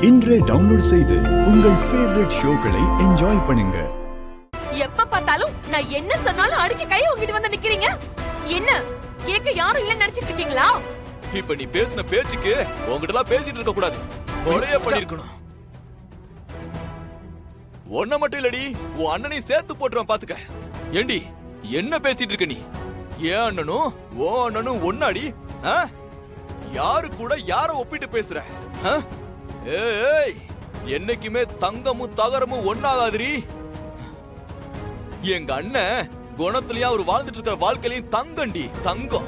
இன்றே டவுன்லோட் செய்து உங்கள் ஃபேவரட் ஷோக்களை என்ஜாய் பண்ணுங்க. எப்ப பார்த்தாலும் நான் என்ன சொன்னாலும் அடிக்க கை உங்கிட்டு வந்து நிக்கிறீங்க. என்ன கேட்க யாரும் இல்ல நினைச்சிட்டு இருக்கீங்களா? இப்ப நீ பேசின பேச்சுக்கு உங்ககிட்ட எல்லாம் பேசிட்டு இருக்க கூடாது. கொலைய பண்ணிருக்கணும். ஒன்ன மட்டும் இல்லடி, உன் அண்ணனை சேர்த்து போட்டுருவான் பாத்துக்க. ஏண்டி என்ன பேசிட்டு இருக்க நீ? ஏன் அண்ணனும் ஓ அண்ணனும் ஒன்னாடி? யாரு கூட யார ஒப்பிட்டு பேசுற? ஏய், என்னைக்குமே தங்கமும் தகரமும் ஒன்னாகாதுரி. எங்க அண்ணன் குணத்திலயும் அவர் வாழ்ந்துட்டு இருக்கிற வாழ்க்கையிலையும் தங்கண்டி, தங்கம்.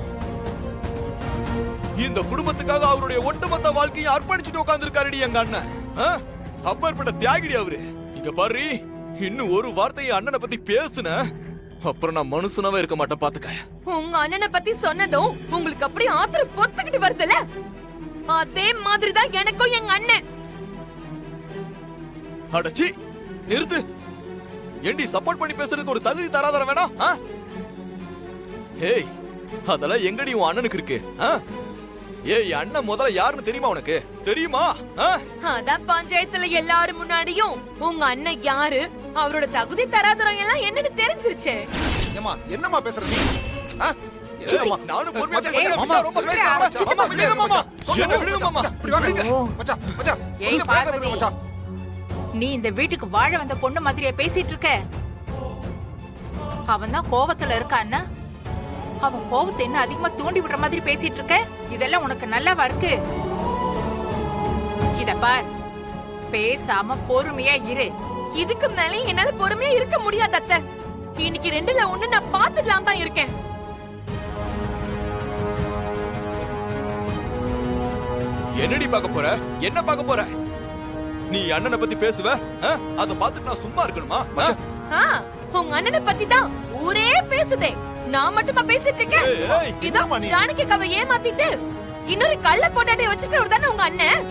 இந்த குடும்பத்துக்காக அவருடைய ஒட்டுமொத்த வாழ்க்கையை அர்ப்பணிச்சுட்டு உட்கார்ந்து இருக்காருடி எங்க அண்ணன். அப்பேற்பட்ட தியாகிடி அவரு. இங்க பாரு, இன்னும் ஒரு வார்த்தையை அண்ணனை பத்தி பேசுன அப்புறம் நான் மனுஷனாவே இருக்க மாட்டேன் பாத்துக்க. உங்க அண்ணனை பத்தி சொன்னதும் உங்களுக்கு அப்படியே ஆத்திரம் பொத்துக்கிட்டு வருதுல, அதே மாதிரிதான் எனக்கும் எங்க அண்ணன். அடச்சி நிறுத்து. ஏண்டி சப்போர்ட் பண்ணி பேசுறதுக்கு ஒரு தகுதி தராதர வேணாம்? ஏய், அதெல்லாம் எங்கடி உன் அண்ணனுக்கு இருக்கு? ஏய், அண்ணன் முதல்ல யாருன்னு தெரியுமா உனக்கு? தெரியுமா? அதான் பஞ்சாயத்துல எல்லாரும் முன்னாடியும் உங்க அண்ணன் யாரு, அவரோட தகுதி தராதரம் எல்லாம் என்னன்னு தெரிஞ்சிருச்சு. ஏமா என்னமா பேசுற நீ? நானும் பொறுமையா பேசுறேன். மாமா ரொம்ப பேசுறீங்க. மாமா விடுங்க மாமா. என்ன விடுங்க மாமா. இப்படி வாங்க. மச்சான் மச்சான் ஏய் பார்வதி, மச்சான். நீ இந்த வீட்டுக்கு வாழ வந்த பொண்ணு மாதிரியே பேசிட்டு இருக்க. அவன் தான் கோவத்துல இருக்கான்னா, அவன் கோவத்தை என்ன அதிகமா தூண்டி விடுற மாதிரி பேசிட்டு இருக்க. இதெல்லாம் உனக்கு நல்லாவா இருக்கு? இத பார், பேசாம பொறுமையா இரு. இதுக்கு மேலே என்னால பொறுமையா இருக்க முடியாது அத்தை. இன்னைக்கு 2ல 1 நான் பாத்துக்கலாம் தான் இருக்கேன். என்னடி பார்க்க போற? என்ன பார்க்க போற? நீ அண்ணனை பத்தி பேசுவ, அத பார்த்துட்டு நான் சும்மா இருக்கணுமா? உங்க அண்ணனை பத்தி தான் ஊரே பேசுதே, நான் மட்டுமா பேசிட்டு இருக்கேன்? இதோ ஜானகி கவ ஏமாத்திட்டு இன்னொரு கள்ள போட்டாட்டை வச்சுட்டு தானே உங்க அண்ணன்.